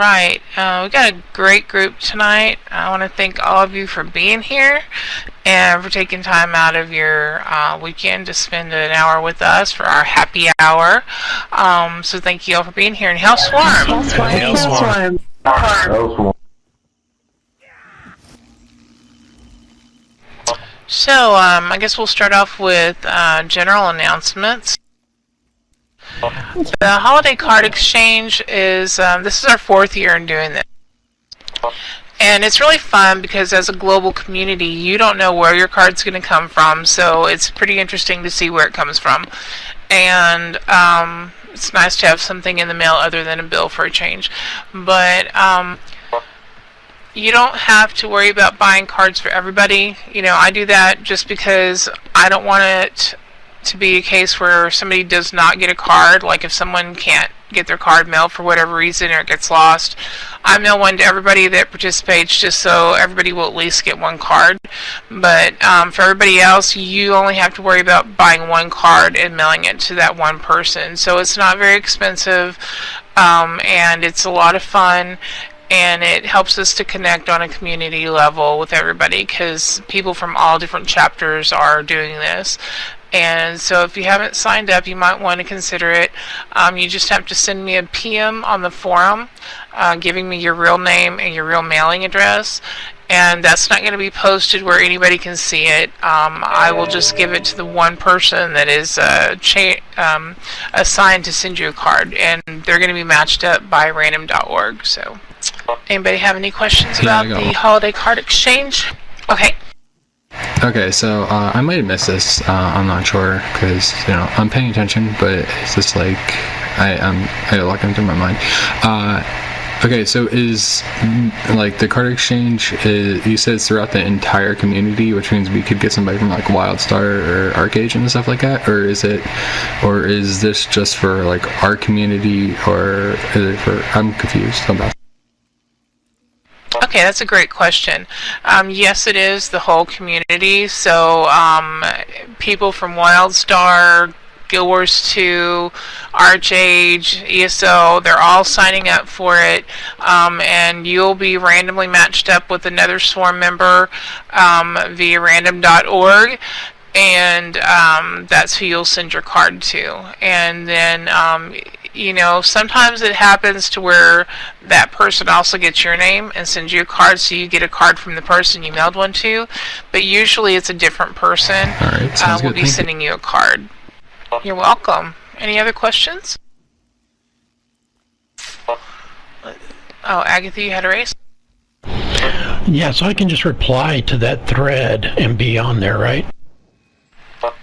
right. We got a great group tonight. I want to thank all of you for being here and for taking time out of your weekend to spend an hour with us for our happy hour. So thank you all for being here. And Hail Swarm! Hail Swarm! So I guess we'll start off with general announcements. The Holiday Card Exchange is, this is our 4th year in doing this. And it's really fun because as a global community, you don't know where your card's going to come from, so it's pretty interesting to see where it comes from. And it's nice to have something in the mail other than a bill for a change. But you don't have to worry about buying cards for everybody. You know, I do that just because I don't want it to be a case where somebody does not get a card, like if someone can't get their card mailed for whatever reason or it gets lost. I mail one to everybody that participates just so everybody will at least get one card. But for everybody else, you only have to worry about buying one card and mailing it to that one person. So it's not very expensive, and it's a lot of fun. And it helps us to connect on a community level with everybody because people from all different chapters are doing this. And so if you haven't signed up, you might want to consider it. You just have to send me a PM on the forum giving me your real name and your real mailing address. And that's not going to be posted where anybody can see it. I will just give it to the one person that is assigned to send you a card. And they're going to be matched up by random.org. So anybody have any questions about the Holiday Card Exchange? Okay. Okay, so I might have missed this. I'm not sure because I'm paying attention, but it's just like I had a lot going through my mind. Okay, so is like the card exchange? You said it's throughout the entire community, which means we could get somebody from like WildStar or Arcade and stuff like that, or is this just for like our community, or is it for? I'm confused about. Okay, that's a great question. Yes, it is the whole community. So people from WildStar, Guild Wars 2, Archage, ESO, they're all signing up for it. And you'll be randomly matched up with another Swarm member via random.org. And that's who you'll send your card to. And then sometimes it happens to where that person also gets your name and sends you a card, so you get a card from the person you mailed one to. But usually it's a different person. All right, sounds will good. be sending you a card. You're welcome. Any other questions? Oh, Agatha, you had a race? Yeah, so I can just reply to that thread and be on there, right?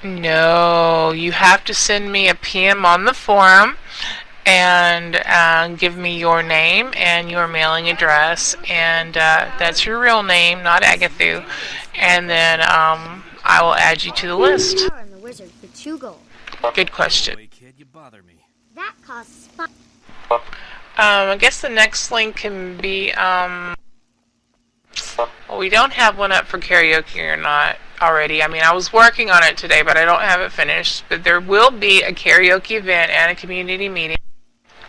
No, you have to send me a PM on the forum and give me your name and your mailing address, and that's your real name, not Agatha, and then I will add you to the list. Good question. That costs I guess the next link can be well, we don't have one up for karaoke or not already. I mean, I was working on it today, but I don't have it finished. But there will be a karaoke event and a community meeting.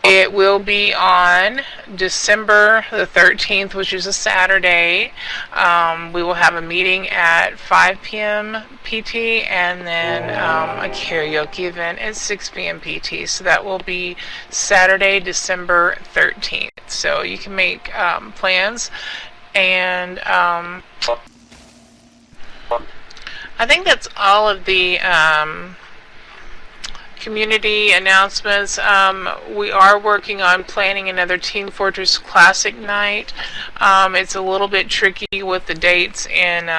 It will be on December the 13th, which is a Saturday. We will have a meeting at 5 p.m. PT and then a karaoke event at 6 p.m. PT. So that will be Saturday, December 13th. So you can make plans. And I think that's all of the community announcements. We are working on planning another Team Fortress Classic night. It's a little bit tricky with the dates in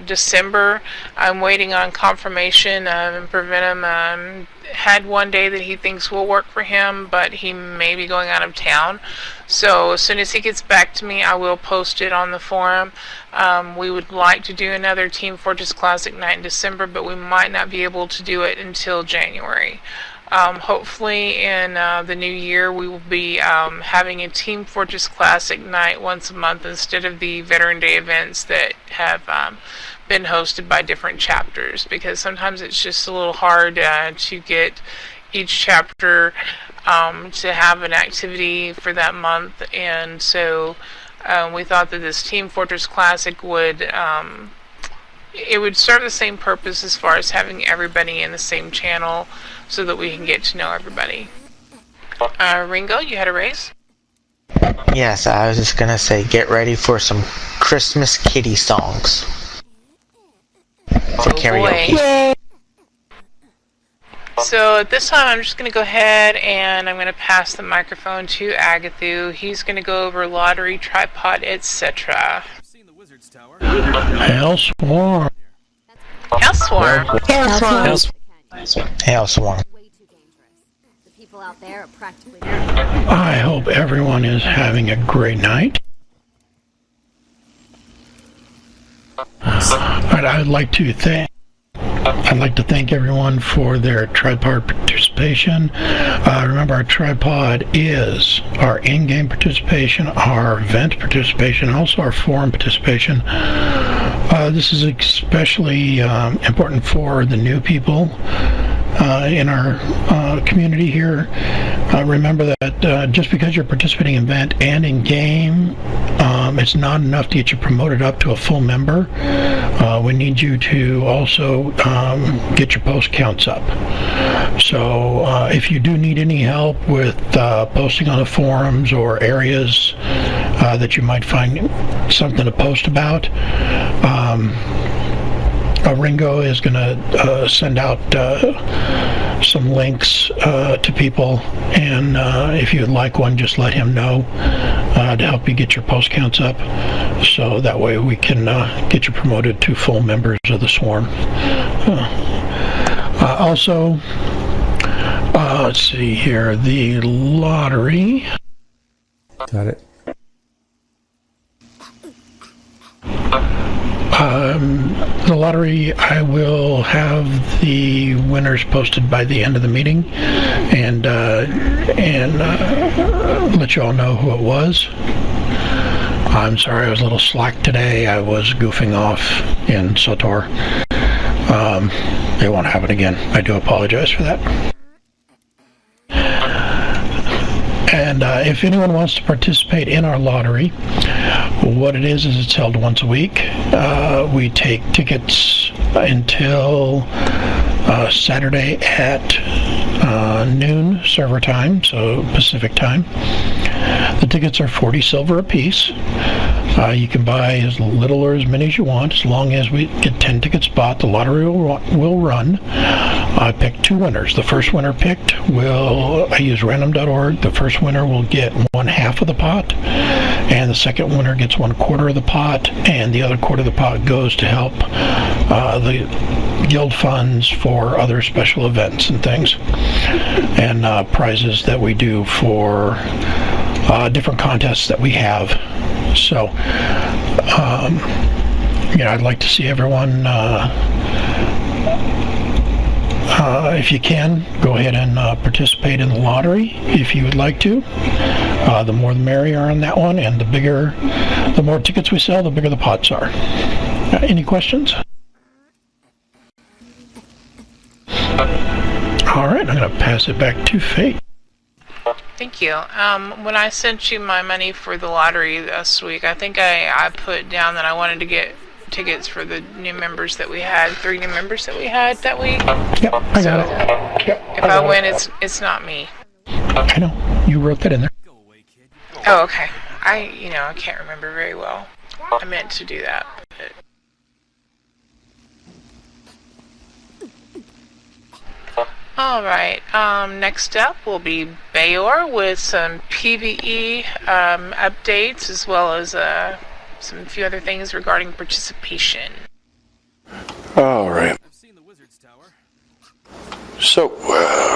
December. I'm waiting on confirmation. Prevenum had one day that he thinks will work for him, but he may be going out of town. So as soon as he gets back to me, I will post it on the forum. We would like to do another Team Fortress Classic night in December, but we might not be able to do it until January. Hopefully in the new year we will be having a Team Fortress Classic night once a month instead of the Veteran Day events that have been hosted by different chapters, because sometimes it's just a little hard to get each chapter to have an activity for that month, and so we thought that this Team Fortress Classic would it would serve the same purpose as far as having everybody in the same channel so that we can get to know everybody. Ringo, you had a raise? Yes, I was just gonna say, get ready for some Christmas kitty songs for karaoke. Boy. So at this time, I'm just going to go ahead and I'm going to pass the microphone to Agathu. He's going to go over lottery, tripod, etc. Hellswarm. Hellswarm. Hellswarm. The people out there are practically. I hope everyone is having a great night. I'd like to thank everyone for their tripod participation. Remember, our tripod is our in-game participation, our event participation, and also our forum participation. This is especially important for the new people in our community here. Remember that just because you're participating in event and in game, it's not enough to get you promoted up to a full member. We need you to also get your post counts up. So if you do need any help with posting on the forums or areas that you might find something to post about, Ringo is going to send out some links to people, and if you'd like one, just let him know to help you get your post counts up, so that way we can get you promoted to full members of the Swarm. Also, let's see here, the lottery. Got it. The lottery, I will have the winners posted by the end of the meeting, and let you all know who it was. I'm sorry I was a little slack today. I was goofing off in Sotor. It won't happen again. I do apologize for that. And if anyone wants to participate in our lottery, what it is it's held once a week. We take tickets until Saturday at noon server time, so Pacific time. The tickets are 40 silver apiece. You can buy as little or as many as you want. As long as we get 10 tickets bought, the lottery will run. I picked two winners. The first winner picked I use random.org. The first winner will get 1/2 of the pot, and the second winner gets 1/4 of the pot, and the other quarter of the pot goes to help the guild funds for other special events and things, and prizes that we do for different contests that we have. So, I'd like to see everyone, if you can, go ahead and participate in the lottery if you would like to. The more the merrier on that one, and the more tickets we sell, the bigger the pots are. Any questions? All right, I'm going to pass it back to Fate. Thank you. When I sent you my money for the lottery this week, I think I put down that I wanted to get tickets for the new members that we had, 3 new members that we had that week. Yep, I got it. Yep, if I win, it's not me. I know. You wrote that in there. Oh, okay. I can't remember very well. I meant to do that. Alright, next up will be Bayor with some PvE updates, as well as some few other things regarding participation. Alright. So,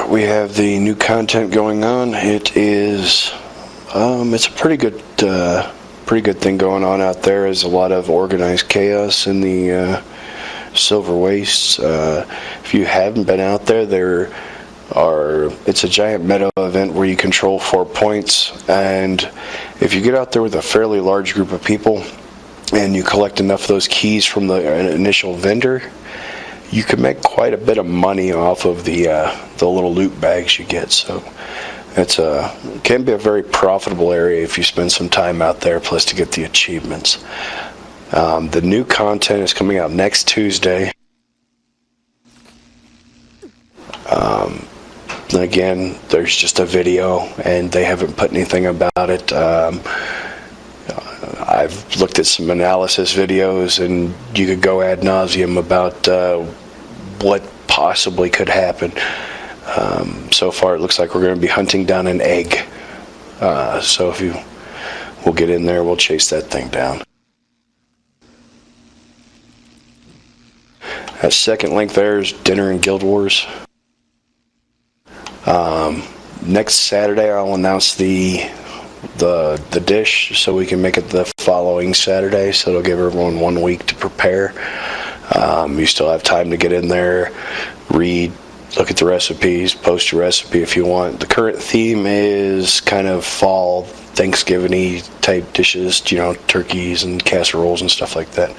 we have the new content going on. It is, it's a pretty good thing going on out there. There's a lot of organized chaos in the Silver Wastes. If you haven't been out there, it's a giant meta event where you control 4 points, and if you get out there with a fairly large group of people and you collect enough of those keys from the initial vendor, you can make quite a bit of money off of the little loot bags you get. So it can be a very profitable area if you spend some time out there, plus to get the achievements. The new content is coming out next Tuesday. Again, there's just a video, and they haven't put anything about it. I've looked at some analysis videos, and you could go ad nauseum about what possibly could happen. So far, it looks like we're going to be hunting down an egg. So if we'll get in there, we'll chase that thing down. That second link there is Dinner and Guild Wars. Next Saturday, I'll announce the dish, so we can make it the following Saturday, so it'll give everyone 1 week to prepare. You still have time to get in there, read, look at the recipes, post your recipe if you want. The current theme is kind of fall, Thanksgiving-y type dishes, turkeys and casseroles and stuff like that.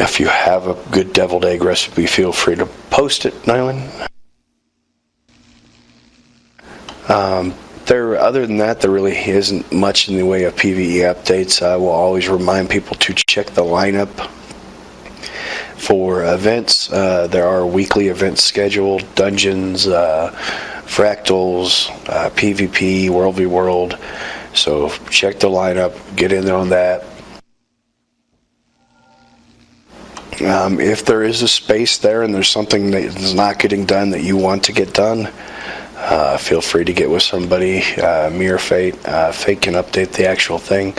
If you have a good deviled egg recipe, feel free to post it, Nyland. Other than that, there really isn't much in the way of PvE updates. I will always remind people to check the lineup for events. There are weekly events scheduled, dungeons, fractals, PvP, World v World. So check the lineup, get in on that. If there is a space there and there's something that is not getting done that you want to get done, feel free to get with somebody, me or Fate. Fate can update the actual thing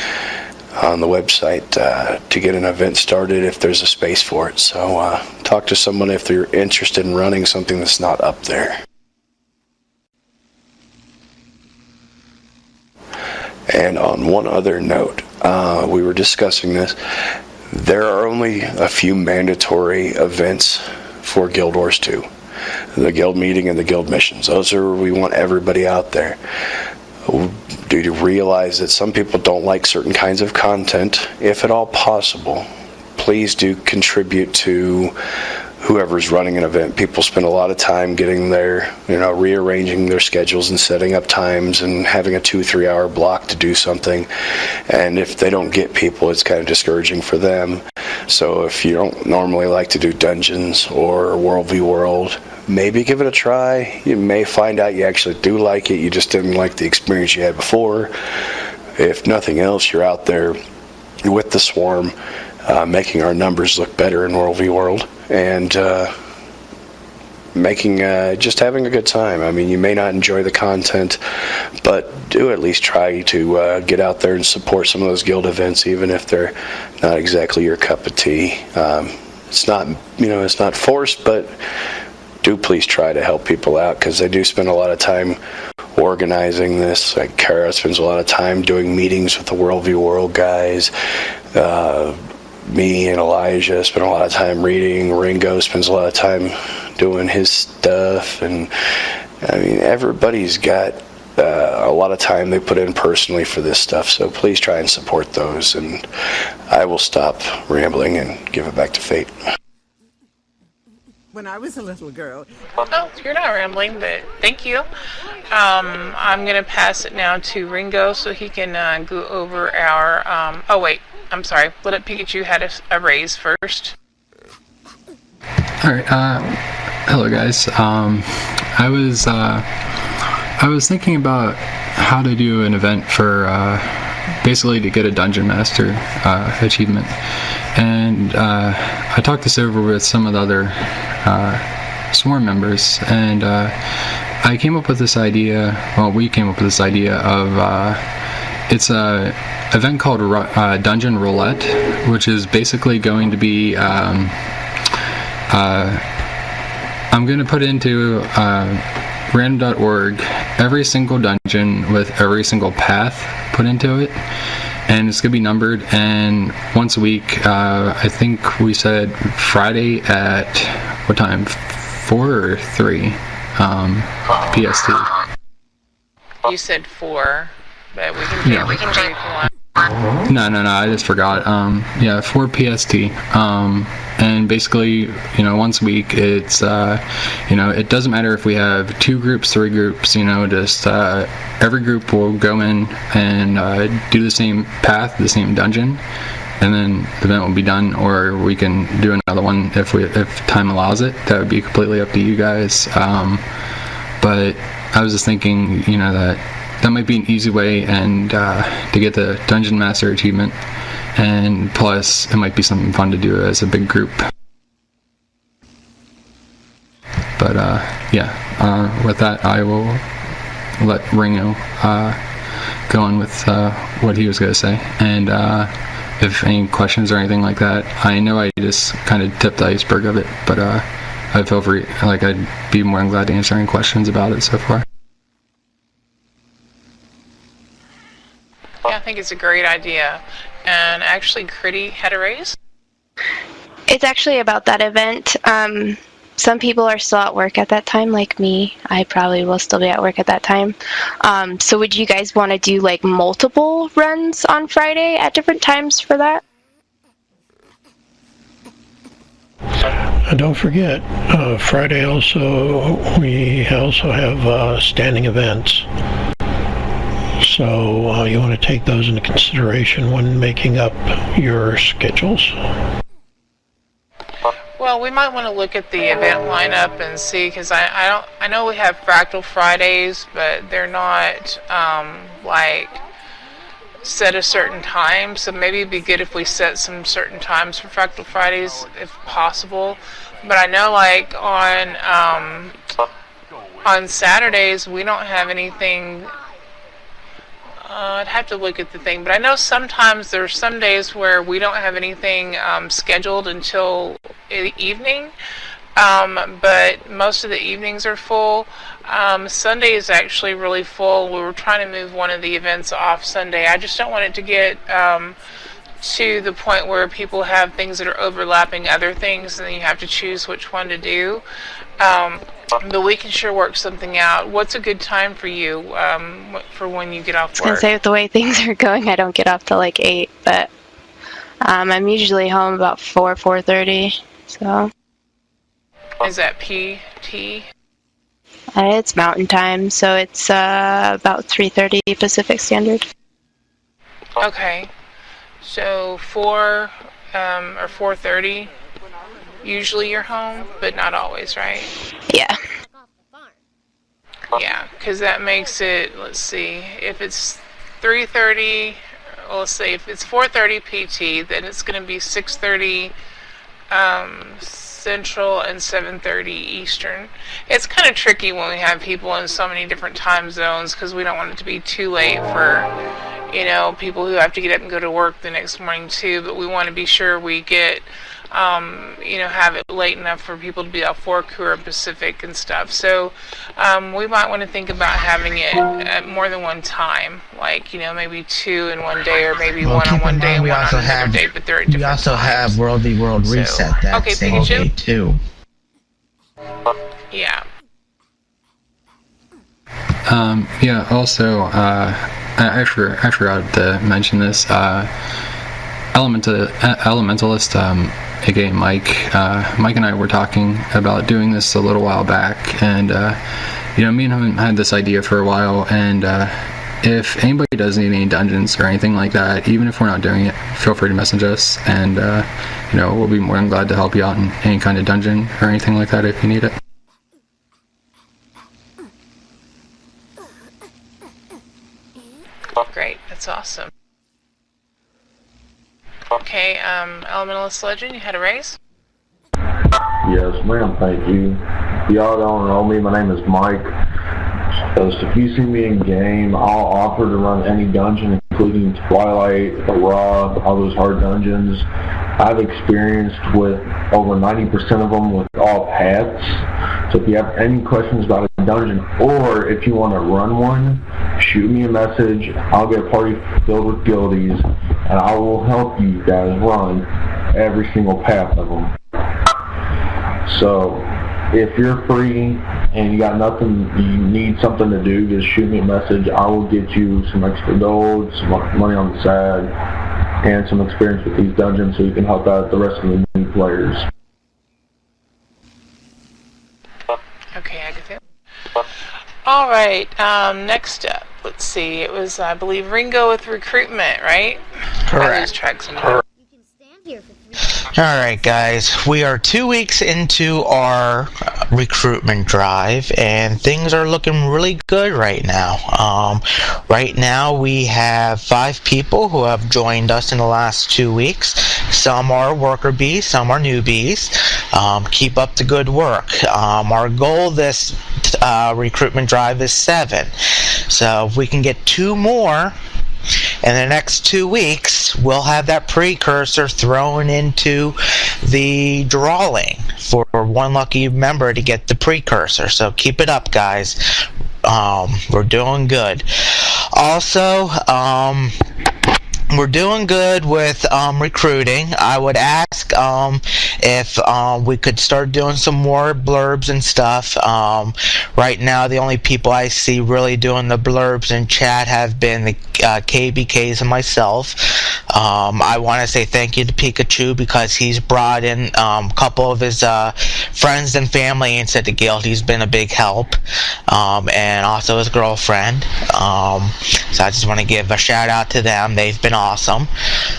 on the website to get an event started if there's a space for it. So talk to someone if they're interested in running something that's not up there. And on one other note, we were discussing this. There are only a few mandatory events for Guild Wars 2. The guild meeting and the guild missions. Those are, we want everybody out there. Do you realize that some people don't like certain kinds of content? If at all possible, please do contribute to whoever's running an event. People spend a lot of time getting there, rearranging their schedules and setting up times and having a 2-3 hour block to do something. And if they don't get people, it's kind of discouraging for them. So if you don't normally like to do dungeons or World v World, maybe give it a try. You may find out you actually do like it. You just didn't like the experience you had before. If nothing else, you're out there with the swarm, making our numbers look better in World v World, and just having a good time. I mean, you may not enjoy the content, but do at least try to get out there and support some of those guild events, even if they're not exactly your cup of tea. It's not forced, but do please try to help people out, because they do spend a lot of time organizing this. Like Kara spends a lot of time doing meetings with the World v World guys. Me and Elijah spend a lot of time reading. Ringo spends a lot of time doing his stuff. And I mean, everybody's got a lot of time they put in personally for this stuff. So please try and support those. And I will stop rambling and give it back to Fate. When I was a little girl. Oh, you're not rambling, but thank you. I'm going to pass it now to Ringo so he can go over our... oh, wait. I'm sorry. Little Pikachu had a raise first. Alright, hello guys. I was thinking about how to do an event for basically to get a Dungeon Master achievement. And I talked this over with some of the other Swarm members, and I came up with this idea, we came up with this idea of it's a event called Dungeon Roulette, which is basically going to be I'm going to put into random.org every single dungeon with every single path put into it, and it's going to be numbered, and once a week, I think we said Friday at what time, 4 or 3 PST. You said 4, but we can do 3 if you want. No, I just forgot. Yeah, for PST. And basically, once a week, it's, it doesn't matter if we have 2 groups, 3 groups, just every group will go in and do the same path, the same dungeon, and then the event will be done, or we can do another one if time allows it. That would be completely up to you guys. But I was just thinking, that might be an easy way and to get the Dungeon Master achievement, and plus it might be something fun to do as a big group. But with that, I will let Ringo go on with what he was going to say, and if any questions or anything like that. I know I just kind of tipped the iceberg of it, but I feel free, I'd be more than glad to answer any questions about it so far. Yeah, I think it's a great idea. And actually, Critty had a raise? It's actually about that event. Some people are still at work at that time, like me. I probably will still be at work at that time. So would you guys want to do multiple runs on Friday at different times for that? And don't forget, Friday we also have standing events. So you want to take those into consideration when making up your schedules. Well, we might want to look at the event lineup and see, because I know we have Fractal Fridays, but they're not set a certain time. So maybe it'd be good if we set some certain times for Fractal Fridays, if possible. But I know on Saturdays we don't have anything. I'd have to look at the thing, but I know sometimes there's some days where we don't have anything scheduled until evening, but most of the evenings are full. Sunday is actually really full. We were trying to move one of the events off Sunday. I just don't want it to get to the point where people have things that are overlapping other things and then you have to choose which one to do. But we can sure work something out. What's a good time for you for when you get off work? I was going to say, with the way things are going, I don't get off till 8, but I'm usually home about 4:30. So. Is that PT? It's Mountain Time, so it's about 3:30 Pacific Standard. Okay. So 4 or 4:30. Usually you're home, but not always, right? Yeah. Yeah, because that makes it, let's see, if it's 3:30, well, let's say if it's 4:30 PT, then it's going to be 6:30 Central and 7:30 Eastern. It's kind of tricky when we have people in so many different time zones, because we don't want it to be too late for, people who have to get up and go to work the next morning too, but we want to be sure we get have it late enough for people to be off work who are Pacific and stuff. So we might want to think about having it at more than one time, maybe 2 in one day, or maybe one on one day and one on another day, but they're at different We also times. have World v. World Reset that same day too. Yeah. Also, I forgot to mention this. Elementalist, aka Mike and I were talking about doing this a little while back, and me and him had this idea for a while, and if anybody does need any dungeons or anything like that, even if we're not doing it, feel free to message us, and we'll be more than glad to help you out in any kind of dungeon or anything like that if you need it. Great, that's awesome. Okay, Elementalist Legend, you had a raise? Yes, ma'am, thank you. If y'all don't know me, my name is Mike. So if you see me in game, I'll offer to run any dungeon, including Twilight, the Raw, all those hard dungeons. I've experienced with over 90% of them with all paths. So if you have any questions about a dungeon, or if you want to run one, shoot me a message. I'll get a party filled with guildies, and I will help you guys run every single path of them. So if you're free and you got nothing, you need something to do, just shoot me a message. I will get you some extra gold, some money on the side, and some experience with these dungeons so you can help out the rest of the new players. Okay, Agatha. All right, next up, let's see. It was, I believe, Ringo with recruitment, right? Correct. I lose track sometimes. You can stand here for 3 Alright guys, we are 2 weeks into our recruitment drive and things are looking really good right now. Right now we have 5 people who have joined us in the last 2 weeks. Some are worker bees, some are newbies. Keep up the good work. Our goal this recruitment drive is 7. So if we can get 2 more in the next 2 weeks, we'll have that precursor thrown into the drawing for one lucky member to get the precursor. So keep it up, guys. We're doing good. Also, we're doing good with recruiting. I would ask if we could start doing some more blurbs and stuff. Right now, the only people I see really doing the blurbs in chat have been the KBKs and myself. I want to say thank you to Pikachu because he's brought in a couple of his friends and family into the guild. He's been a big help, and also his girlfriend. So I just want to give a shout out to them. They've been awesome.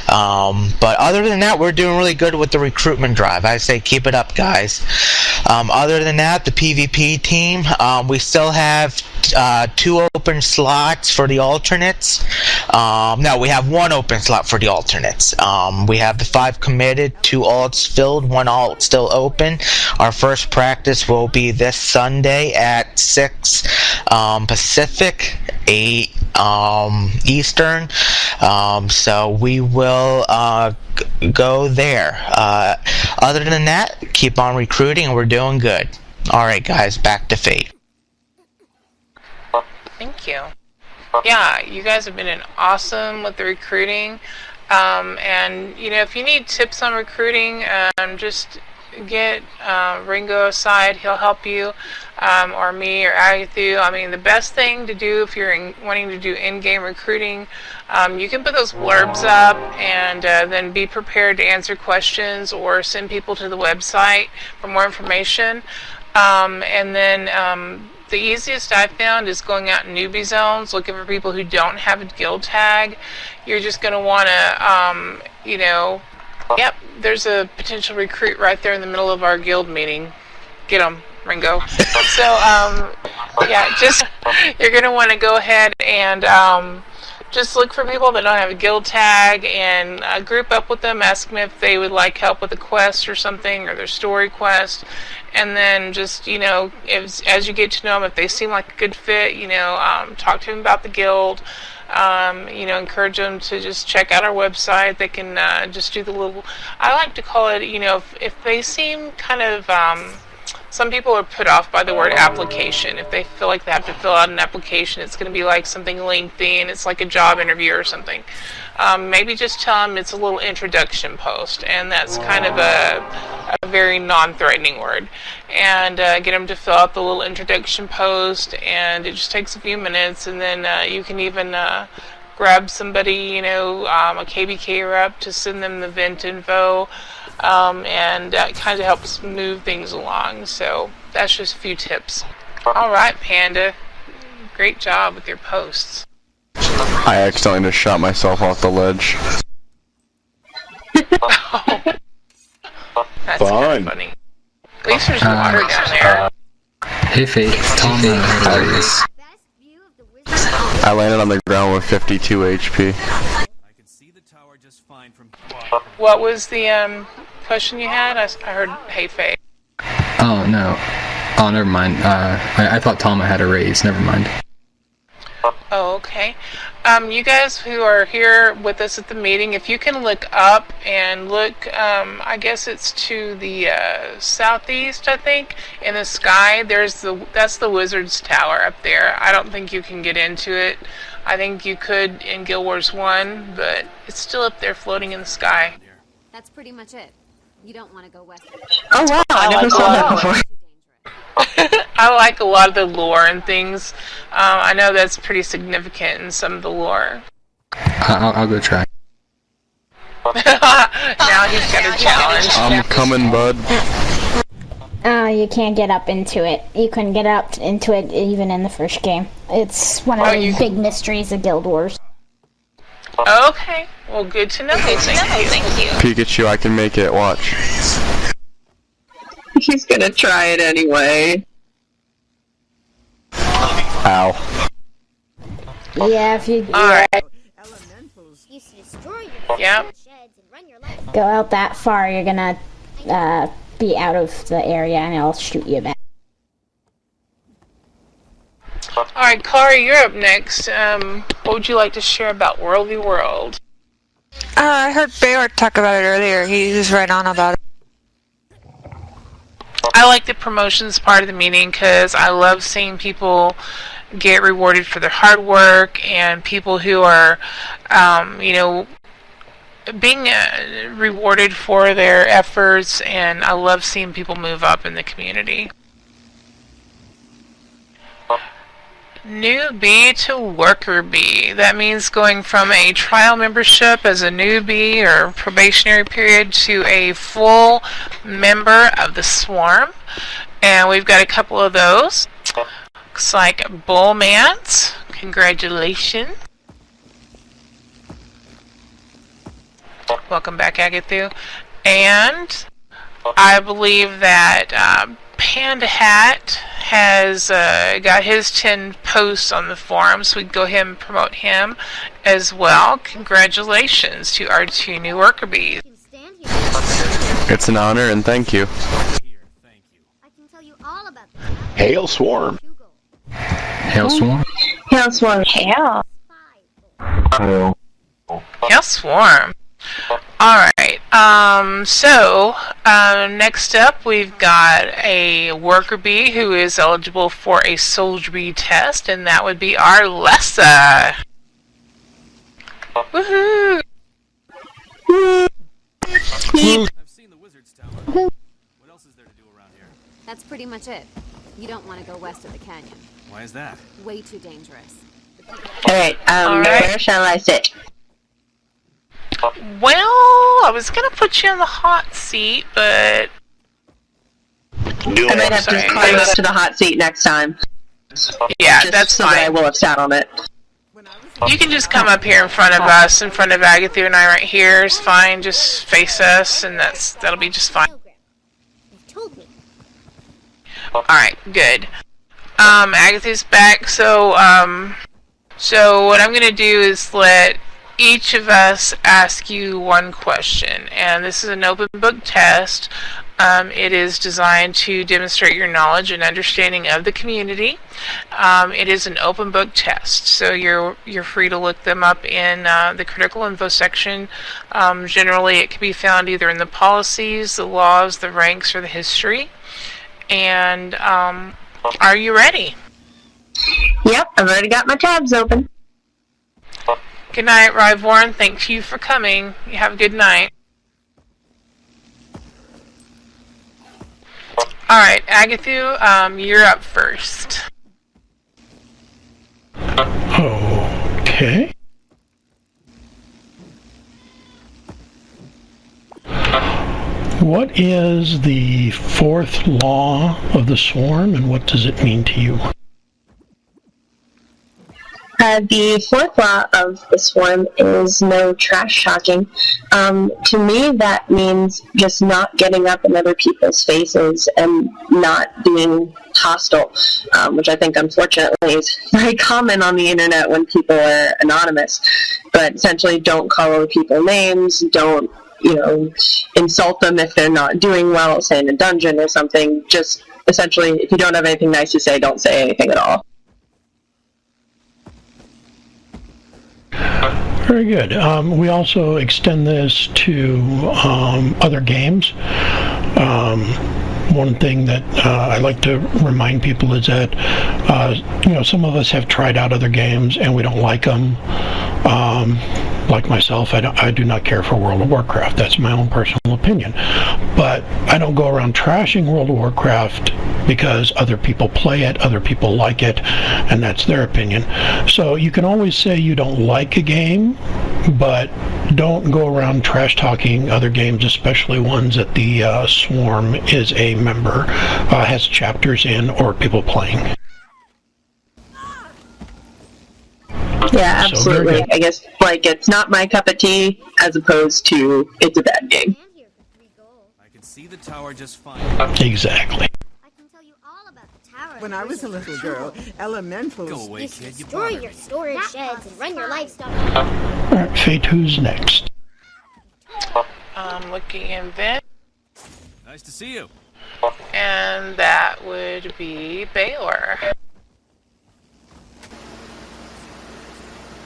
But other than that, we're doing really good with the recruitment drive. I say keep it up, guys. Other than that, the PvP team, we still have 2 open slots for the alternates. No, we have 1 open slot for the alternates. We have the 5 committed, 2 alts filled, 1 alt still open. Our first practice will be this Sunday at 6 Pacific, 8 Eastern. So we will go there. Other than that, keep on recruiting and we're doing good. Alright guys, back to Fate. Thank you. Yeah, you guys have been awesome with the recruiting. And, you know, if you need tips on recruiting, just get Ringo aside. He'll help you, or me, or Agatha. I mean, the best thing to do if you're wanting to do in-game recruiting, you can put those blurbs up and then be prepared to answer questions or send people to the website for more information. And then the easiest I've found is going out in newbie zones, looking for people who don't have a guild tag. You're just going to want to, you know, yep, there's a potential recruit right there in the middle of our guild meeting. Get them, Ringo. So, yeah, just, you're going to want to go ahead and just look for people that don't have a guild tag and group up with them, ask them if they would like help with a quest or something, or their story quest, and then just, you know, as you get to know them, if they seem like a good fit, you know, talk to them about the guild, you know, encourage them to just check out our website. They can just do the little, I like to call it, you know, if they seem kind of, some people are put off by the word application. If they feel like they have to fill out an application, it's going to be like something lengthy and it's like a job interview or something. Maybe just tell them it's a little introduction post, and that's kind of a very non-threatening word. And get them to fill out the little introduction post, and it just takes a few minutes, and then you can even grab somebody, you know, a KBK rep to send them the vent info. And that kind of helps move things along. So that's just a few tips. All right, Panda. Great job with your posts. I accidentally just shot myself off the ledge. Oh. That's kind of funny. At least there's water down there. Hey Fate, Tom Harris. I landed on the ground with 52 HP. What was the question you had? I heard hey Faye. Oh no. Oh, never mind. I thought Tama had a raise. Never mind. Oh, okay. You guys who are here with us at the meeting, if you can look up and look, I guess it's to the southeast, I think, in the sky. That's the Wizard's Tower up there. I don't think you can get into it. I think you could in Guild Wars 1, but it's still up there floating in the sky. That's pretty much it. You don't want to go west. Oh wow, I never saw that before. I like a lot of the lore and things. I know that's pretty significant in some of the lore. I'll go try. Now he's got a challenge. I'm coming, bud. You can't get up into it. You couldn't get up into it even in the first game. It's one of the big mysteries of Guild Wars. Okay, well, good to know. Thank you. Pikachu, I can make it. Watch. He's gonna try it anyway. Ow. Yeah, if you Alright. Yep. go out that far, you're gonna be out of the area and it'll shoot you back. Alright, Kari, you're up next. What would you like to share about World v. World? I heard Bayor talk about it earlier. He was right on about it. I like the promotions part of the meeting because I love seeing people get rewarded for their hard work and people who are, being rewarded for their efforts, and I love seeing people move up in the community. Newbie to worker bee. That means going from a trial membership as a newbie or probationary period to a full member of the swarm. And we've got a couple of those. Looks like Bullmance. Congratulations. Welcome back, Agathu. And I believe that Panda Hat has got his 10 posts on the forum, so we can go ahead and promote him as well. Congratulations to our 2 new worker bees. It's an honor and thank you. Hail Swarm. Hail Swarm. Hail Swarm. Hail. Hail. Hail Swarm. Alright, next up we've got a worker bee who is eligible for a soldier bee test, and that would be our Lessa. Woohoo! I've seen the Wizard's Tower. What else is there to do around here? That's pretty much it. You don't want to go west of the canyon. Why is that? Way too dangerous. Alright, where shall I sit? Well, I was gonna put you in the hot seat, but I might have to climb up to the hot seat next time. Yeah, just that's so fine. that I will have sat on it. You can just come up here in front of us, in front of Agatha and I right here is fine. Just face us, and that'll be just fine. Alright, good. Agatha's back, so what I'm gonna do is let each of us ask you one question, and this is an open book test. It is designed to demonstrate your knowledge and understanding of the community. It is an open book test, so you're free to look them up in the critical info section. Generally, it can be found either in the policies, the laws, the ranks, or the history. And are you ready? Yep, I've already got my tabs open. Good night, Ryvorn. Thank you for coming. You have a good night. Alright, Agathu, you're up first. Okay. What is the 4th law of the swarm, and what does it mean to you? The 4th law of the swarm is no trash talking. To me, that means just not getting up in other people's faces and not being hostile, which I think unfortunately is very common on the internet when people are anonymous. But essentially, don't call other people names, don't insult them if they're not doing well, say in a dungeon or something. Just essentially, if you don't have anything nice to say, don't say anything at all. Very good. We also extend this to other games. One thing that I like to remind people is that some of us have tried out other games and we don't like them. Like myself, I do not care for World of Warcraft. That's my own personal opinion. but I don't go around trashing World of Warcraft because other people play it, other people like it, and that's their opinion. So you can always say you don't like a game, but don't go around trash talking other games, especially ones that the Swarm is a member, has chapters in, or people playing. Yeah, absolutely. I guess, like, it's not my cup of tea, as opposed to it's a bad game. I can see the tower just fine. Exactly. When I was a little girl, elementals... Go away, kid. You Store your storage sheds and run your livestock. Alright, Fate, who's next? Looking in vent. Nice to see you. And that would be Baylor.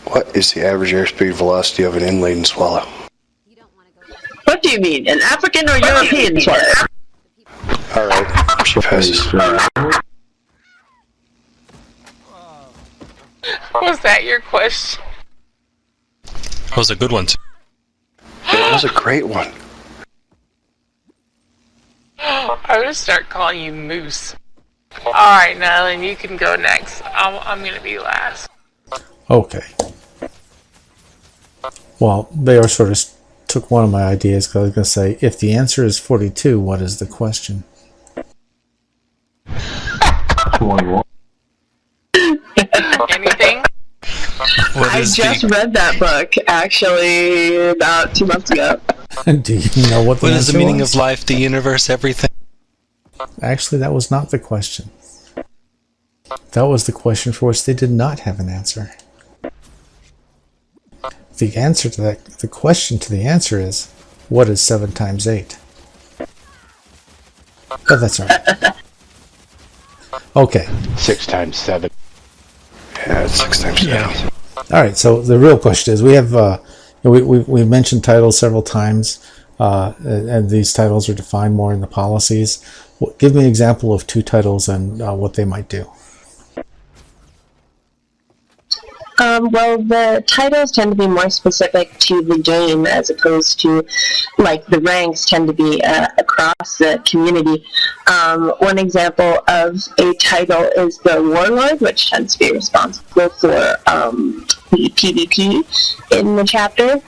What is the average airspeed velocity of an in-laden swallow? What do you mean, an African or European swallow? Alright, she passes. Was that your question? That was a good one, too. That was a great one. I'm gonna start calling you Moose. Alright, Nylan, you can go next. I'm gonna be last. Okay. Well, they sort of took one of my ideas, because I was going to say, if the answer is 42, what is the question? 21. Anything? I just read that book, actually, about 2 months ago. Do you know what the What answer is the meaning was? of life, the universe, everything? Actually, that was not the question. That was the question for which they did not have an answer. The answer to that, the question to the answer is, what is 7 times 8? But that's all right. Okay. 6 times 7. Yeah, it's 6 times 7. Yeah. All right. So the real question is, we have we've mentioned titles several times, and these titles are defined more in the policies. Give me an example of 2 titles and what they might do. Well, the titles tend to be more specific to the game, as opposed to, like, the ranks tend to be across the community. One example of a title is the Warlord, which tends to be responsible for the PvP in the chapter.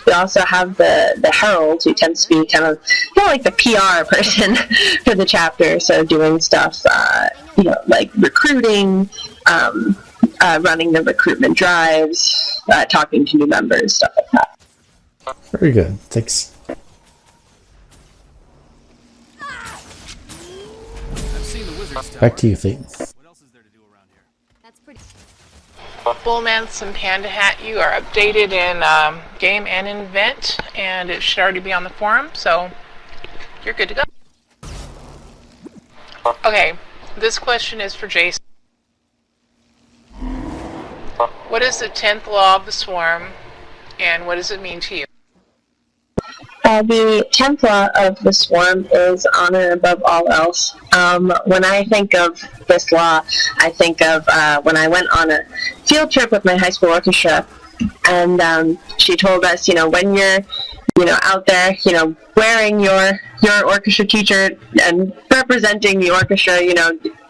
We also have the Herald, who tends to be kind of like the PR person for the chapter, so doing stuff, like recruiting, running the recruitment drives, talking to new members, stuff like that. Very good. Thanks. Back to you, Fate. Bullmance and Panda Hat, you are updated in game and in event, and it should already be on the forum, so you're good to go. Okay, this question is for Jason. What is the 10th law of the Swarm, and what does it mean to you? The 10th law of the Swarm is honor above all else. When I think of this law, I think of when I went on a field trip with my high school orchestra, and she told us, when you're, out there, wearing your orchestra t-shirt and representing the orchestra,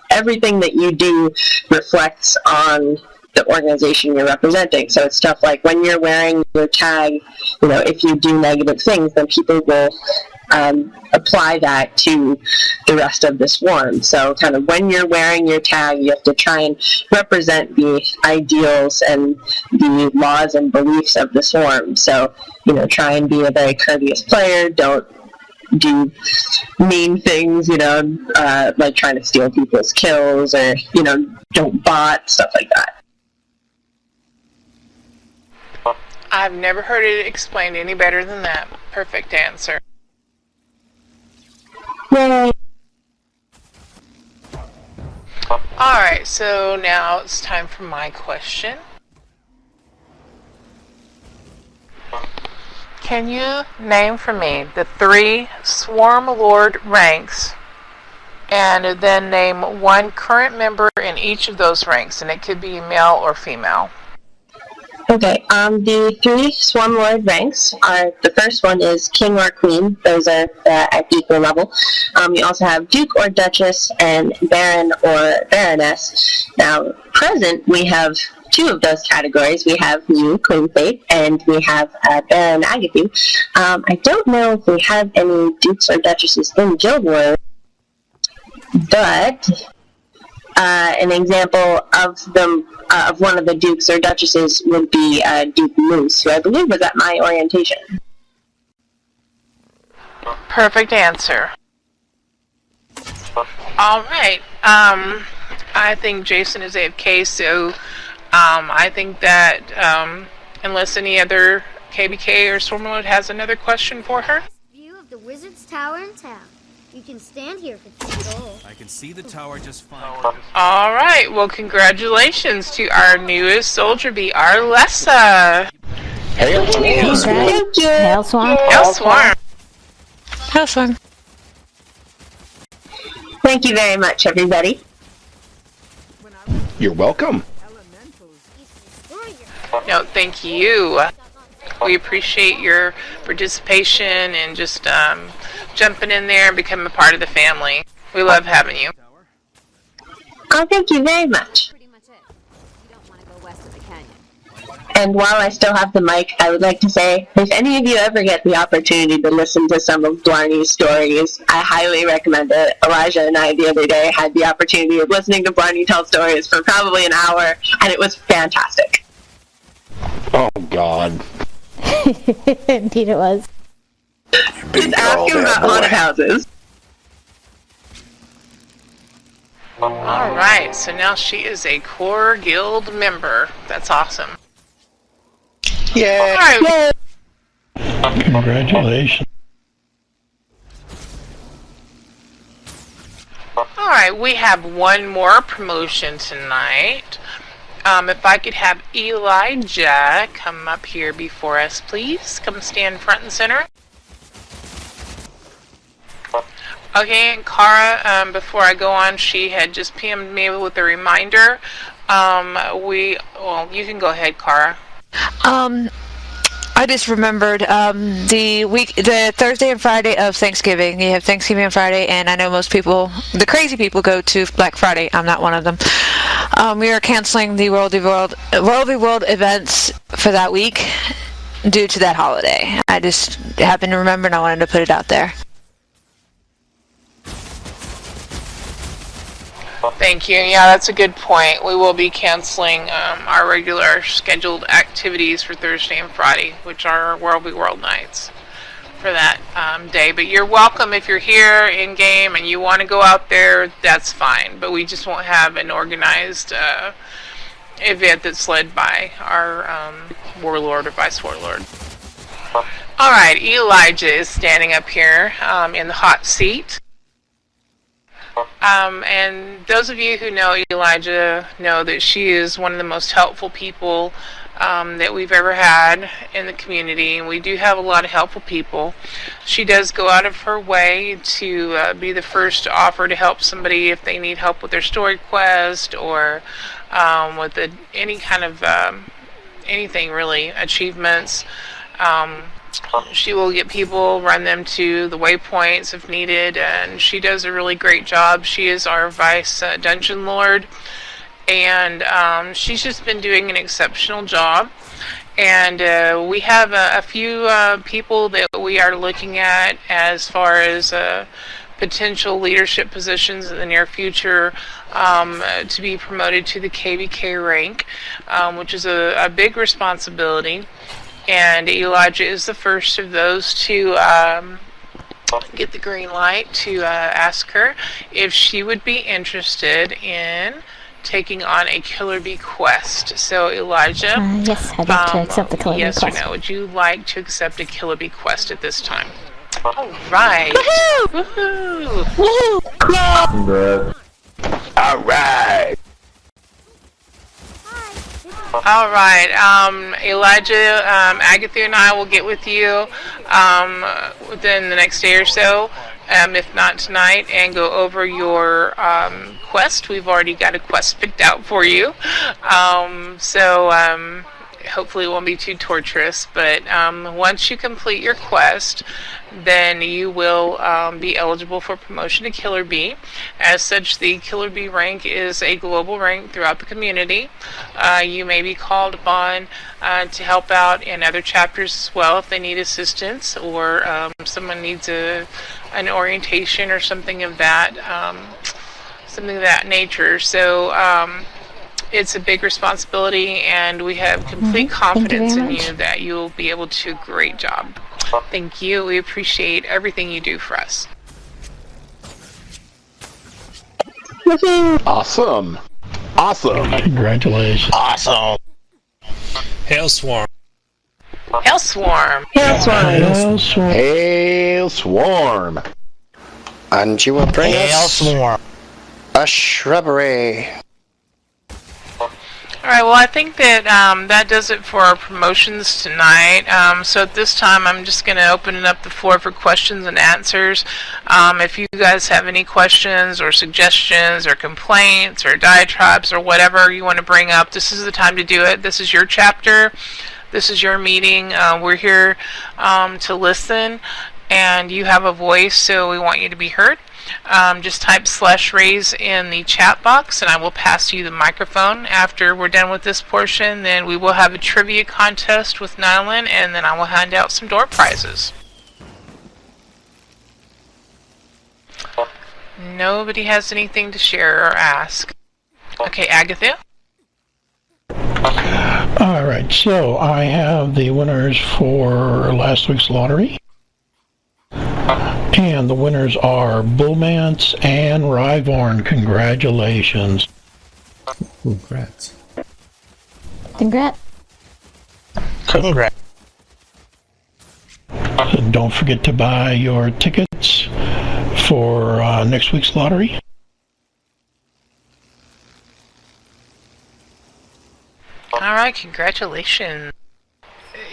everything that you do reflects on the organization you're representing. So it's stuff like when you're wearing your tag, if you do negative things, then people will apply that to the rest of the swarm. So kind of when you're wearing your tag, you have to try and represent the ideals and the laws and beliefs of the swarm. So, try and be a very courteous player. Don't do mean things, like trying to steal people's kills, or, don't bot, stuff like that. I've never heard it explained any better than that. Perfect answer. Yay. Alright, so now it's time for my question. Can you name for me the 3 Swarm Lord ranks, and then name 1 current member in each of those ranks, and it could be male or female? Okay, the 3 Swarm Lord ranks are, the first one is King or Queen. Those are at equal level. You also have Duke or Duchess and Baron or Baroness. Now, present, we have 2 of those categories. We have you, Queen Fate, and we have Baron Agatha. I don't know if we have any Dukes or Duchesses in Guild Wars, but an example of them, of one of the Dukes or Duchesses would be Duke Moose, who I believe was at my orientation. Perfect answer. All right. I think Jason is AFK, so I think that unless any other KBK or Stormlord has another question for her. View of the Wizard's Tower in town. You can stand here for 2 gold. I can see the tower just fine. All right. Well, congratulations to our newest soldier bee, Arlessa. Hail Swarm. Thank you. Hail Swarm. Hail Swarm. Hail Swarm. Thank you very much, everybody. You're welcome. No, thank you. We appreciate your participation and just jumping in there and becoming a part of the family. We love having you. Oh, thank you very much. Pretty much it. You don't want to go west of the canyon. And while I still have the mic, I would like to say, if any of you ever get the opportunity to listen to some of Blarney's stories, I highly recommend it. Elijah and I the other day had the opportunity of listening to Blarney tell stories for probably an hour, and it was fantastic. Oh, God. Indeed it was. Just ask him about haunted houses. Alright, so now she is a core guild member. That's awesome. Yeah. Alright. Congratulations. Alright, we have one more promotion tonight. If I could have Elijah come up here before us, please. Come stand front and center. Okay, and Cara, before I go on, she had just PM'd me with a reminder. Well, you can go ahead, Cara. I just remembered the Thursday and Friday of Thanksgiving. You have Thanksgiving on Friday, and I know most people, the crazy people, go to Black Friday. I'm not one of them. We are canceling the World v. World events for that week due to that holiday. I just happened to remember, and I wanted to put it out there. Thank you. Yeah, that's a good point. We will be canceling our regular scheduled activities for Thursday and Friday, which are World v. World nights for that day. But you're welcome if you're here in game and you want to go out there, that's fine. But we just won't have an organized event that's led by our warlord or vice warlord. Alright, Elijah is standing up here in the hot seat. And those of you who know Elijah know that she is one of the most helpful people that we've ever had in the community, and we do have a lot of helpful people. She does go out of her way to be the first to offer to help somebody if they need help with their story quest or with any kind of anything really, achievements. She will get people, run them to the waypoints if needed, and she does a really great job. She is our vice dungeon lord, and she's just been doing an exceptional job. And we have a few people that we are looking at as far as potential leadership positions in the near future to be promoted to the KBK rank, which is a big responsibility. And Elijah is the first of those to get the green light to ask her if she would be interested in taking on a Killer Bee quest. So Elijah, yes, I'd like to accept the Killer Bee yes quest. Yes or no? Would you like to accept a Killer Bee quest at this time? All right. Woohoo! Woohoo! All right. All right, Elijah, Agatha and I will get with you within the next day or so, if not tonight, and go over your quest. We've already got a quest picked out for you. hopefully it won't be too torturous, but once you complete your quest, then you will be eligible for promotion to Killer Bee. As such, the Killer Bee rank is a global rank throughout the community. You may be called upon to help out in other chapters as well if they need assistance, or someone needs an orientation or something of that nature. So it's a big responsibility, and we have complete confidence in you that you'll be able to do a great job. Thank you. We appreciate everything you do for us. Awesome. Awesome. Congratulations. Awesome. Hail Swarm. Hail Swarm. Hail Swarm. Hail Swarm. Hail Swarm. And you will bring Hail us Swarm. a shrubbery. Alright, well, I think that that does it for our promotions tonight. So at this time, I'm just going to open up the floor for questions and answers. If you guys have any questions or suggestions or complaints or diatribes or whatever you want to bring up, this is the time to do it. This is your chapter. This is your meeting. We're here to listen, and you have a voice, so we want you to be heard. Just type /raise in the chat box, and I will pass you the microphone. After we're done with this portion, then we will have a trivia contest with Nyland, and then I will hand out some door prizes. Nobody has anything to share or ask. Okay, Agatha? Alright, so I have the winners for last week's lottery. And the winners are Bullmance and Ryvorn. Congratulations. Congrats. Congrats. Congrats. So don't forget to buy your tickets for next week's lottery. Alright, congratulations.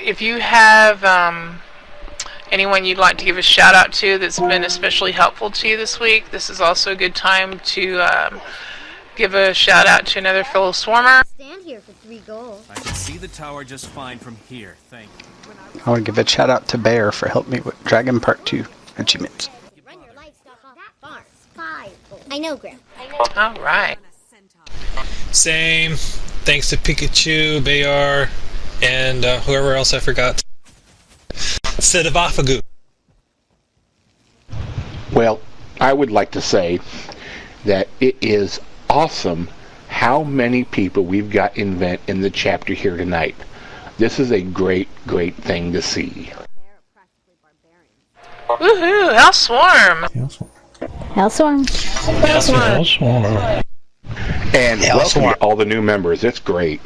If you have anyone you'd like to give a shout out to that's been especially helpful to you this week, this is also a good time to give a shout out to another fellow swarmer. Stand here for 3 gold. I can see the tower just fine from here. Thank you. I want to give a shout out to Bear for helping me with Dragon Part 2 achievements. Run your livestock off that farm. 5 gold. I know, Grim. Alright. Same. Thanks to Pikachu, Bayar, and whoever else I forgot. Sidivafagu. Well, I would like to say that it is awesome how many people we've got in the chapter here tonight. This is a great, great thing to see. Woohoo! Hell Swarm! Hell Swarm. Hell Swarm. And welcome to all the new members. It's great.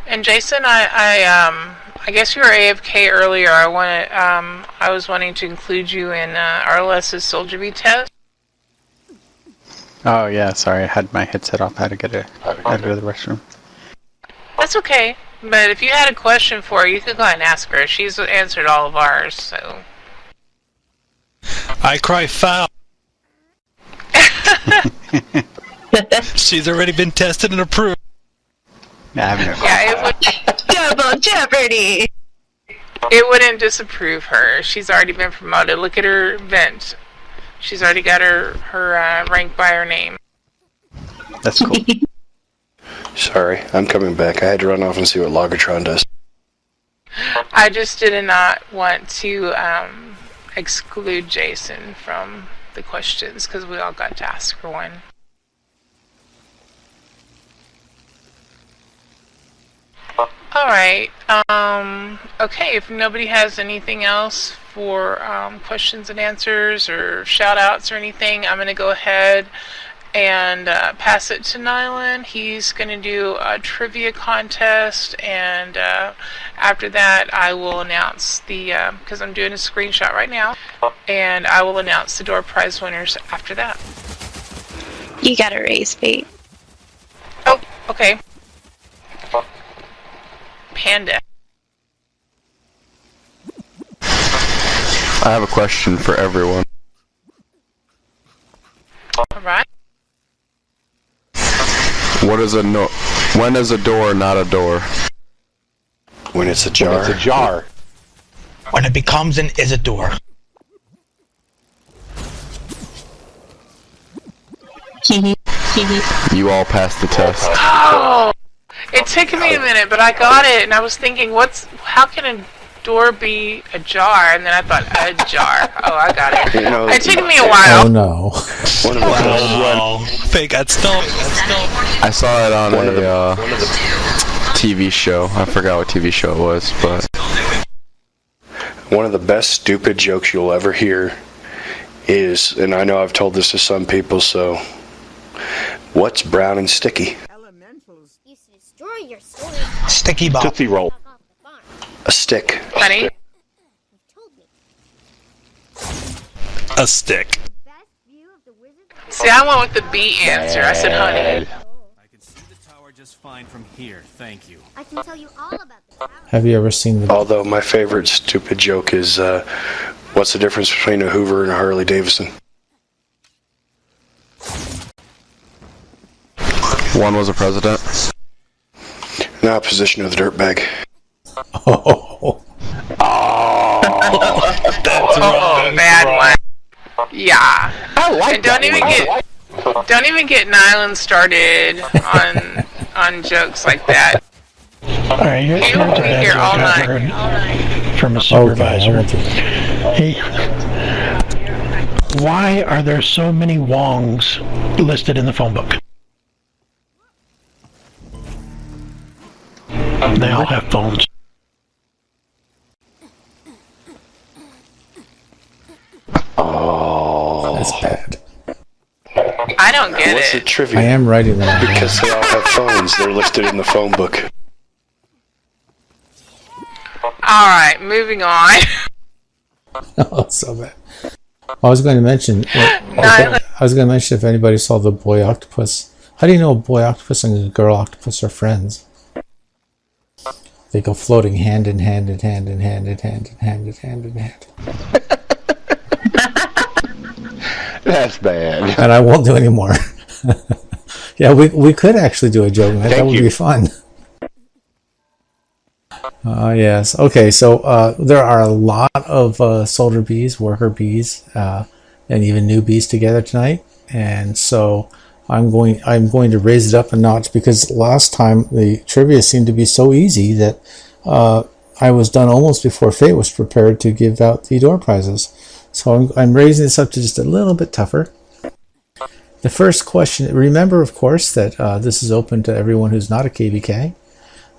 And Jason, I guess you were AFK earlier. I was wanting to include you in RLS's Soldier V test. Oh yeah, sorry, I had my headset off. I had to go to the restroom. That's okay. But if you had a question for her, you could go ahead and ask her. She's answered all of ours, so. I cry foul. She's already been tested and approved. Yeah, it would. Double Jeopardy! It wouldn't disapprove her. She's already been promoted. Look at her vent. She's already got her rank by her name. That's cool. Sorry, I'm coming back. I had to run off and see what Logotron does. I just did not want to exclude Jason from the questions because we all got to ask for one. Alright, okay, if nobody has anything else for questions and answers or shout outs or anything, I'm going to go ahead and pass it to Nyland. He's going to do a trivia contest, and after that I will announce the, because I'm doing a screenshot right now, and I will announce the door prize winners after that. You gotta raise bait. Oh, okay. Panda. I have a question for everyone. Alright. What is a When is a door not a door? When it's a jar. When it's a jar. When it becomes an Isidore. You all passed the test. Oh! It took me a minute, but I got it, and I was thinking, how can a door be a jar? And then I thought, a jar. Oh, I got it. You know, It took me a while. Oh no. One of the They got stumped. I saw it on a TV show. I forgot what TV show it was, but one of the best stupid jokes you'll ever hear is, and I know I've told this to some people, so what's brown and sticky? Used to destroy your story. Sticky ball. Tootsie Roll. A stick. Honey? A stick. See, I went with the B answer. I said honey. I can see the tower just fine from here. Thank you. I can tell you all about the tower. Have you ever seen the... Although my favorite stupid joke is, what's the difference between a Hoover and a Harley Davidson? one was a president. In opposition of the dirtbag. Oh. That's wrong. Bad one. Yeah. I like And don't even get Nyland started on jokes like that. All right, here's You a will be bad here joke all I've night. heard from a supervisor. Hey, why are there so many Wongs listed in the phone book? They all have phones. Oh, that's bad. I don't get What's the it. trivia? I am writing that. Because they all have phones. They're listed in the phone book. Alright, moving on. Oh, so bad. I was going to mention. I was going to mention if anybody saw the boy octopus. How do you know a boy octopus and a girl octopus are friends? They go floating hand in hand in hand in hand in hand in hand in hand in hand. That's bad. And I won't do any more. Yeah, we could actually do a joke. That would be fun. Yes. Okay, so there are a lot of soldier bees, worker bees, and even newbies together tonight. And so I'm going to raise it up a notch because last time the trivia seemed to be so easy that I was done almost before Fate was prepared to give out the door prizes. So I'm raising this up to just a little bit tougher. The first question, remember of course that this is open to everyone who's not a KBK.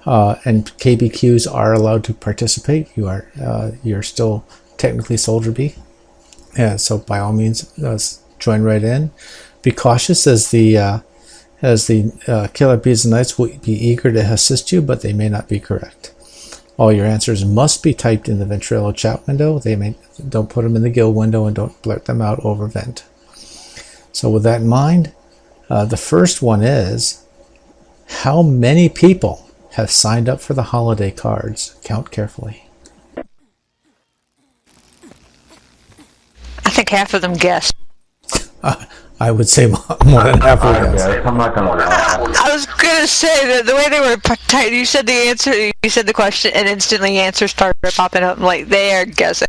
And KBQs are allowed to participate. You're still technically Soldier Bee. Yeah, so by all means, join right in. Be cautious as the Killer Bees and Knights will be eager to assist you, but they may not be correct. All your answers must be typed in the Ventrilo chat window. Don't put them in the guild window and don't blurt them out over vent. So with that in mind, the first one is, how many people have signed up for the holiday cards? Count carefully. I think half of them guessed. I would say more than half of them. I'm not gonna lie. I was gonna say that the way they were tight, you said the answer, you said the question, and instantly answers started popping up. Like they are guessing.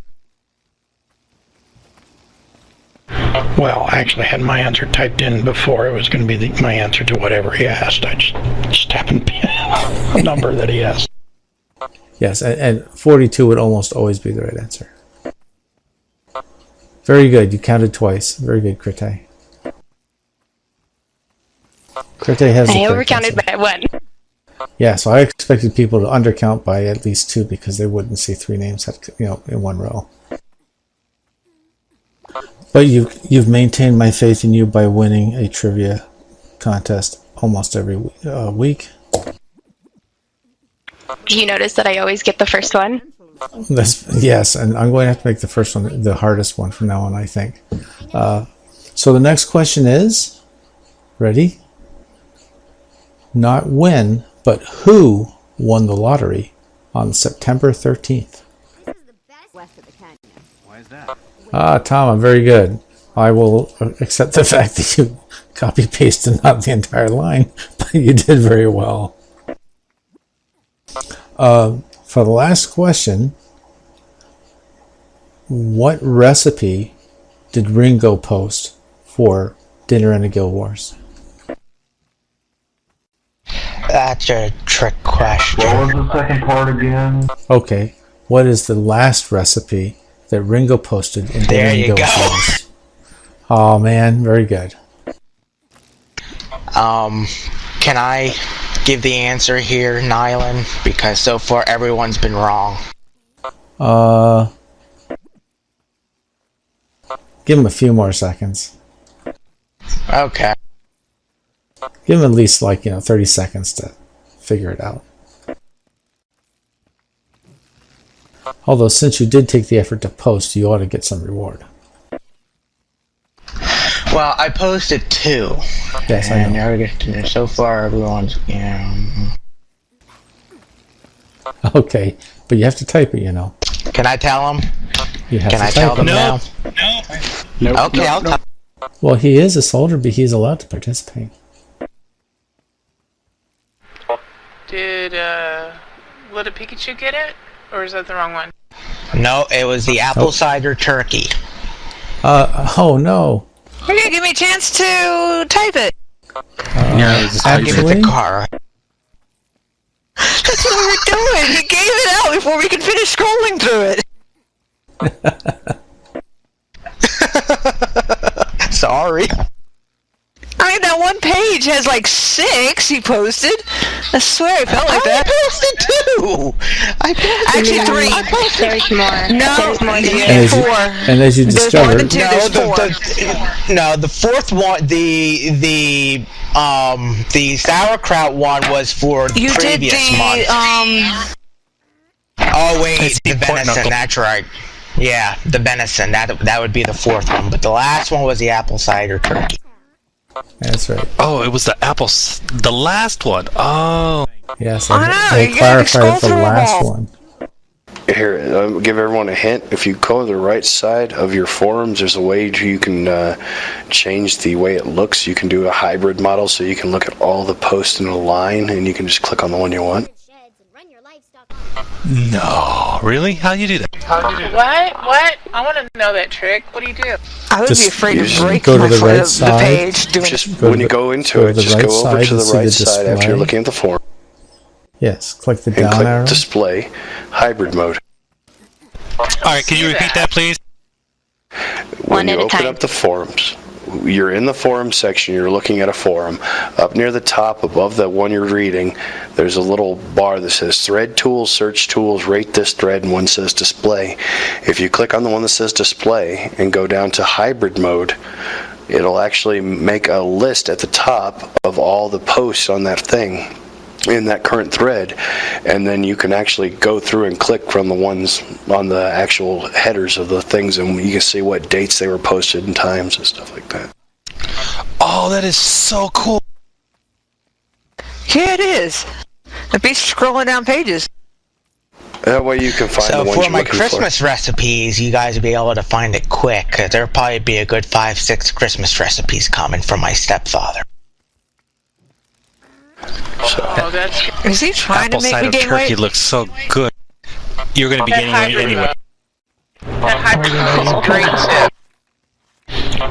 Well, I actually had my answer typed in before it was going to be my answer to whatever he asked. I just happened to be a number that he asked. Yes, and 42 would almost always be the right answer. Very good. You counted twice. Very good, Krite. Krite has the I correct overcounted answer. by one. Yeah, so I expected people to undercount by at least 2 because they wouldn't see 3 names in one row. But you've maintained my faith in you by winning a trivia contest almost every week. Do you notice that I always get the first one? Yes, and I'm going to have to make the first one the hardest one from now on, I think. So the next question is, ready? Not when, but who won the lottery on September 13th? West of the canyon. Why is that? Ah, Tom, I'm very good. I will accept the fact that you copy pasted not the entire line, but you did very well. For the last question, what recipe did Ringo post for Dinner and the Guild Wars? That's a trick question. What was the second part again? Okay, what is the last recipe that Ringo posted in Dinner and the Guild Wars? Oh man, very good. Can I give the answer here, Nylan? Because so far everyone's been wrong. Give him a few more seconds. Okay. Give him at least 30 seconds to figure it out. Although since you did take the effort to post, you ought to get some reward. Well, I posted 2. Yes, I know. So far everyone's... Okay, but you have to type it, Can I tell them? You have Can to I type tell it. them now? No. Okay, I'll tell. Well, he is a soldier, but he's allowed to participate. Did Little Pikachu get it? Or is that the wrong one? No, it was the apple cider turkey. Oh no. You're gonna give me a chance to type it. I'll give it the car. That's what we're doing. He gave it out before we could finish scrolling through it. Sorry. I mean, that one page has like 6 he posted. I swear it felt like that. I posted 2. Actually 3. I posted there's more. No, There's more than yeah, 4. And as you There's more than discovered, 2. There's 4. The fourth one, the sauerkraut one was for the previous month. Oh wait, the venison. That's right. Yeah, the venison. That would be the fourth one. But the last one was the apple cider turkey. That's right. Oh, it was the last one. Oh. Yes, they clarified the last one. Here, give everyone a hint. If you go to the right side of your forums, there's a way you can change the way it looks. You can do a hybrid model, so you can look at all the posts in a line, and you can just click on the one you want. No, really? How do you do that? What? I want to know that trick. What do you do? I would be afraid to break go my to the foot right of side. the page. Just when you go into it, just go over to the right side after you're looking at the forum. Yes, click the And down click arrow. display hybrid mode. Alright, can you repeat that, please? When you open up the forums, you're in the forum section, you're looking at a forum. Up near the top, above the one you're reading, there's a little bar that says Thread Tools, Search Tools, Rate This Thread, and one says Display. If you click on the one that says Display and go down to Hybrid Mode, it'll actually make a list at the top of all the posts on that thing, in that current thread, and then you can actually go through and click from the ones on the actual headers of the things, and you can see what dates they were posted and times and stuff like that. Oh, that is so cool. Yeah, it is. I'd be scrolling down pages. That way you can find the ones for you're my looking Christmas recipes, you guys will be able to find it quick. 'Cause there'll probably be a good 5-6 Christmas recipes coming from my stepfather. Is he trying to Apple make cider me gain turkey weight? looks so good. You're going to be gaining weight anyway. That hybrid is great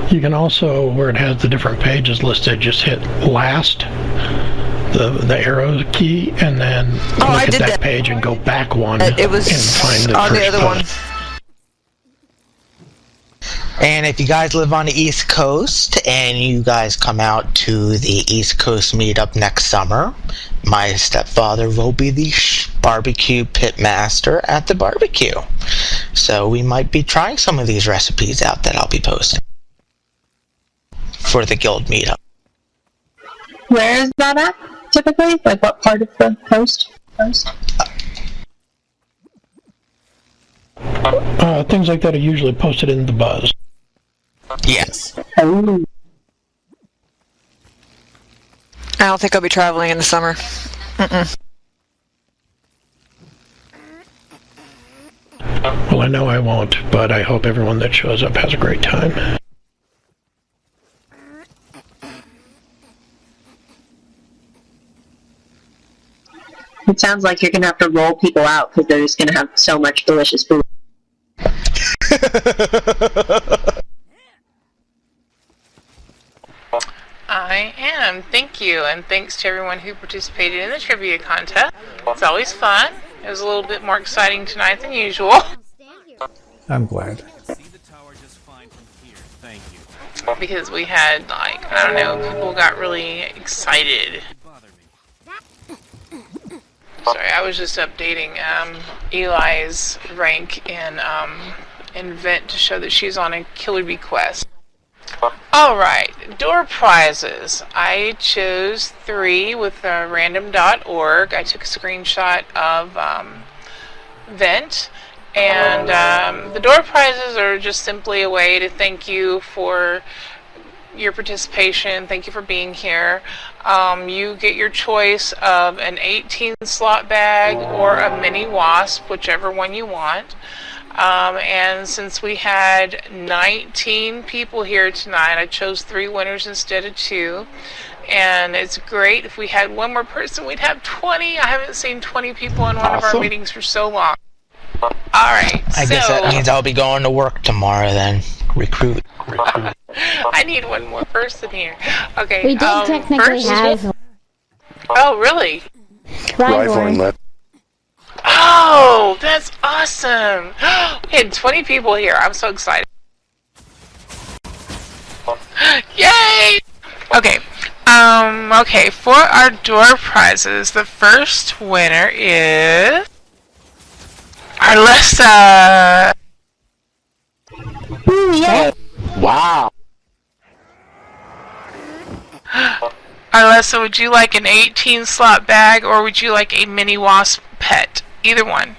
too. You can also, where it has the different pages listed, just hit last, the arrow key, and then look at that page and go back one It was and find the on first the other one. post. And if you guys live on the East Coast and you guys come out to the East Coast meetup next summer, my stepfather will be the barbecue pit master at the barbecue. So we might be trying some of these recipes out that I'll be posting for the guild meetup. Where is that at, typically? Like, what part of the post? Things like that are usually posted in the buzz. Yes. Oh. I don't think I'll be traveling in the summer. Well, I know I won't, but I hope everyone that shows up has a great time. It sounds like you're gonna have to roll people out because they're just gonna have so much delicious food. I am. Thank you, and thanks to everyone who participated in the trivia contest. It's always fun. It was a little bit more exciting tonight than usual. I'm glad. Because we had, like, I don't know, people got really excited. Sorry, I was just updating Eli's rank in Vent to show that she's on a Killer Bee quest. Alright, door prizes. I chose 3 with random.org. I took a screenshot of Vent. And the door prizes are just simply a way to thank you for your participation. Thank you for being here. You get your choice of an 18 slot bag or a mini wasp, whichever one you want. And since we had 19 people here tonight, I chose 3 winners instead of 2. And it's great. If we had one more person, we'd have 20. I haven't seen 20 people in one of our meetings for so long. Alright, I guess that means I'll be going to work tomorrow then. Recruit. I need one more person here. Okay. We did technically have. Oh, really? Rivaling. Oh, that's awesome! We had 20 people here. I'm so excited. Yay! Okay. Okay, for our door prizes, the first winner is Arlessa. Ooh, yay! Wow. Arlessa, would you like an 18 slot bag or would you like a mini wasp pet? Either one.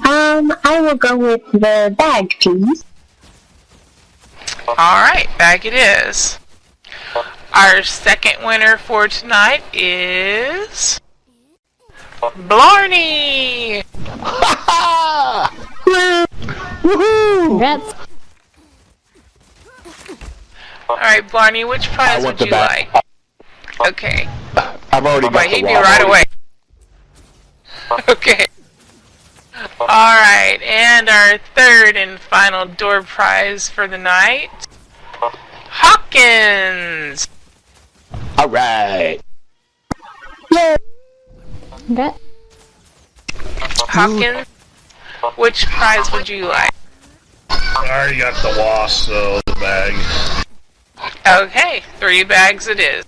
I will go with the bag, please. Alright, bag it is. Our second winner for tonight is Blarney! Woohoo! Congrats. Alright, Blarney, which prize would you like? Okay. I've already got the hit me right away. Okay. Alright, and our third and final door prize for the night, Hawkins! Alright. Yay! Congrats. Hawkins, which prize would you like? I already got the wasp, so the bag. Okay, 3 bags it is.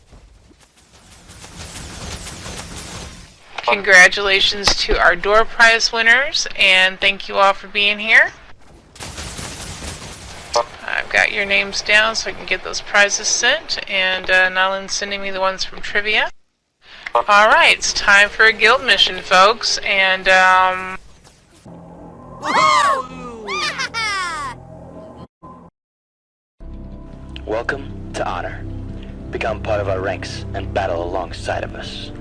Congratulations to our door prize winners, and thank you all for being here. I've got your names down so I can get those prizes sent, and Nolan's sending me the ones from trivia. Alright, it's time for a guild mission, folks, and Welcome to Honor. Become part of our ranks and battle alongside of us.